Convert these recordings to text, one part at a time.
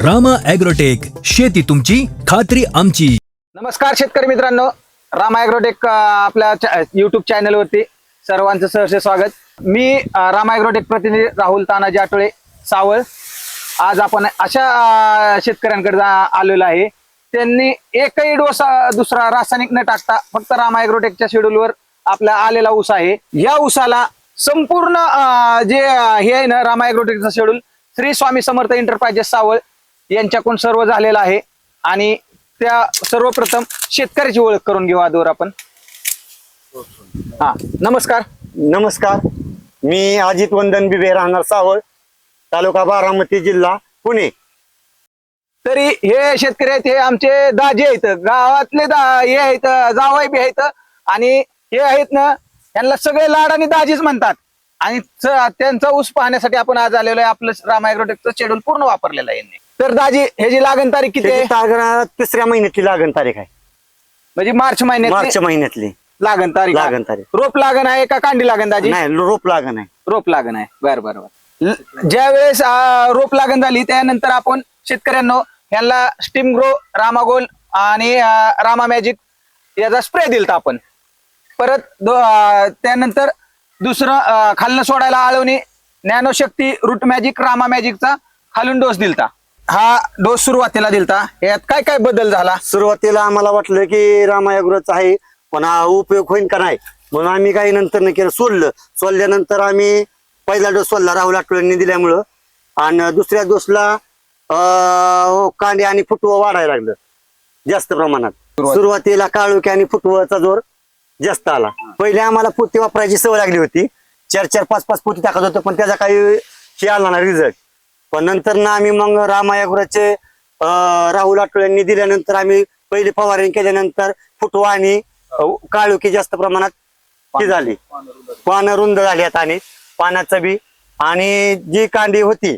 Rama agrotech, शेती तुमची खात्री आमची. नमस्कार शेतकरी मित्रांनो, रामा ॲग्रोटेक आपल्या YouTube चॅनलवरती सर्वांचं सहर्ष स्वागत. मी रामा ॲग्रोटेक प्रतिनिधी राहुल तानाजी आटोळे सावळ. आज आपण अशा शेतकऱ्यांकडे आलेलो आहे, त्यांनी एकही डोस दुसरा रासायनिक न टाकता फक्त रामा ॲग्रोटेकच्या शेड्यूलवर आपला आलेला ऊस आहे. या ऊसाला संपूर्ण जे हे आहे ना, रामा ॲग्रोटेकचं शेड्यूल श्री स्वामी समर्थ एंटरप्राइजेस सावळ यांच्याकडून सर्व झालेलं आहे. आणि त्या सर्वप्रथम शेतकऱ्याची ओळख करून घेऊ आजवर आपण. नमस्कार. नमस्कार, मी अजित वंदन बिबे, राहणार सावळ, तालुका बारामती, जिल्हा पुणे. तरी हे शेतकरी आहेत, हे आमचे दाजे आहेत, गावातले हे आहेत, जावई बी आहेत. आणि हे आहेत ना, यांना सगळे लाडाने दाजीच म्हणतात. आणि त्यांचा ऊस पाहण्यासाठी आपण आज आलेलो आहे. आपलं रामा ॲग्रोटेकचं शेड्यूल पूर्ण वापरलेलं आहे यांनी. तर दाजी, ह्याची लागण तारीख किती आहे? तिसऱ्या महिन्यातली लागण तारीख आहे, म्हणजे मार्च महिन्यातली लागण तारीख. लागण तारीख. रोप लागण आहे का कांडी लागण दाजी? नाही, रोप लागण आहे. रोप लागण आहे. बरोबर. ज्या वेळेस रोप लागण झाली त्यानंतर आपण शेतकऱ्यांना यांना स्टीम ग्रो, रामागोल आणि रामा मॅजिक याचा स्प्रे दिलता आपण. परत त्यानंतर दुसरं खालनं सोडायला आळवणी नॅनोशक्ती, रूट मॅजिक, रामा मॅजिकचा खालून डोस दिलता. हा डोस सुरुवातीला दिलता. यात काय काय बदल झाला? सुरुवातीला आम्हाला वाटलं की रामा ॲग्रोचा आहे, पण हा उपयोग होईल का नाही, म्हणून आम्ही काही नंतर न केलं, सोडल्यानंतर आम्ही पहिला डोस सोडला राहुल आठवड्यांनी दिल्यामुळं. आणि दुसऱ्या डोसला कांडे आणि फुटवं वाढायला लागलं जास्त प्रमाणात. सुरुवातीला काळोखी आणि फुटवाचा जोर जास्त आला. पहिले आम्हाला पोती वापरायची सवय लागली होती, 4-4, 5-5 पोती टाकत होतो, पण त्याचा काही हे आला ना रिझल्ट. पण नंतर ना आम्ही मग रामा ॲग्रोचे राहुल आठवड्यांनी दिल्यानंतर आम्ही पहिले फवारणी केल्यानंतर फुटवा आणि काळोखी जास्त प्रमाणात ही झाली, पानं रुंद झाल्यात आणि पानाचं बी. आणि जी कांडी होती,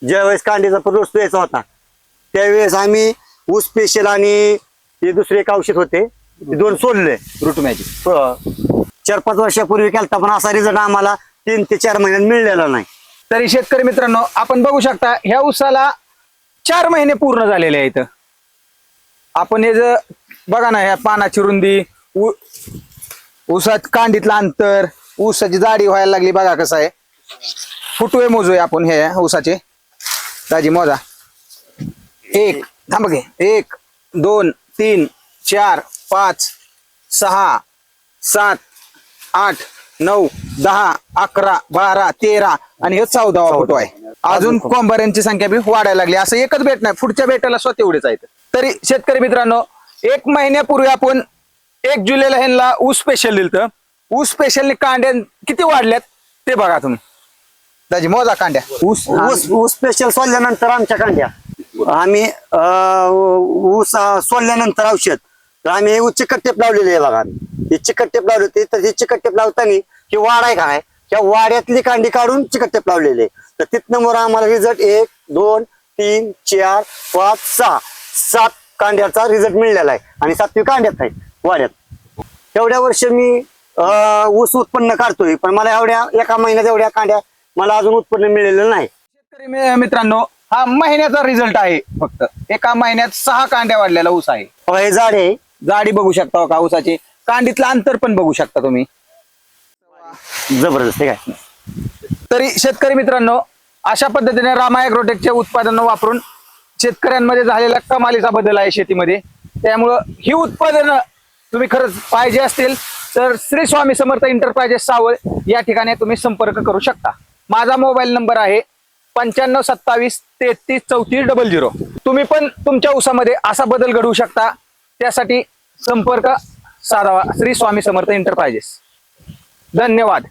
ज्यावेळेस कांडीचा डोस द्यायचा होता त्यावेळेस आम्ही ऊस स्पेशल आणि ते दुसरे एक औषध होते, ते 2 सोडले. रूट मॅजिक 4-5 वर्षापूर्वी केलता, पण असा रिझल्ट आम्हाला 3 ते 4 महिन्यात मिळलेला नाही. तरी शेतकरी मित्रांनो, आपण बघू शकता ह्या ऊसाला 4 महिने पूर्ण झालेले आहेत. आपण हे जर बघा ना, ह्या पानाची रुंदी, ऊसात कांडीतलं अंतर, ऊसाची जाडी व्हायला लागली, बघा कसं आहे. फुटवे मोजूया आपण हे ऊसाचे. दाजी मोजा. 1 थांब घे, 1 2 3 4 5 6 7 8 9 10 11 12 13 आणि हे 14वा फोटो आहे. अजून कोंबाऱ्यांची संख्या बी वाढायला लागली. असं एकच बेट नाही, पुढच्या बेटाला स्वतः एवढेच आहेत. तरी शेतकरी मित्रांनो, 1 महिन्यापूर्वी आपण 1 जुलैला ह्यांना ऊस स्पेशल दिलतं. ऊस स्पेशलने कांड्या किती वाढल्यात ते बघा तुम्ही. दाजी मोजा कांड्या. ऊस स्पेशल सोडल्यानंतर आमच्या कांड्या आम्ही ऊस सोडल्यानंतर औषध तर आम्ही चिकट टेप लावलेली आहे बघा. ही चिकट टेप लावली होती, तर ही चिकट टेप लावताना ही वाड आहे काय, त्या वाड्यातली कांडी काढून चिकट टेप लावलेली आहे. तर तिथनं मग आम्हाला रिझल्ट 1 2 3 4 5 6 7 कांड्याचा रिझल्ट मिळालेला आहे. आणि 7वी कांड्यात आहे वाड्यात. एवढ्या वर्ष मी ऊस उत्पन्न काढतोय, पण मला एका महिन्यात एवढ्या कांड्या मला अजून उत्पन्न मिळालेलं नाही. शेतकरी मित्रांनो, हा महिन्याचा रिझल्ट आहे. फक्त एका महिन्यात 6 कांड्या वाढलेला ऊस आहे. हे झाड आहे, जाडी बघू शकता का ऊसाची, कांडीतलं अंतर पण बघू शकता तुम्ही. जबरदस्त आहे काय. तरी शेतकरी मित्रांनो, अशा पद्धतीने रामा ॲग्रोटेकचे उत्पादन वापरून शेतकऱ्यांमध्ये झालेला कमालीचा बदल आहे शेतीमध्ये. त्यामुळं ही उत्पादनं तुम्ही खरंच पाहिजे असतील तर श्री स्वामी समर्थ एंटरप्राइजेस सावळ या ठिकाणी तुम्ही संपर्क करू शकता. माझा मोबाईल नंबर आहे 95 27 33 34 00. तुम्ही पण तुमच्या ऊसामध्ये असा बदल घडवू शकता. त्यासाठी संपर्क साधावा श्री स्वामी समर्थ एंटरप्राइजेस. धन्यवाद.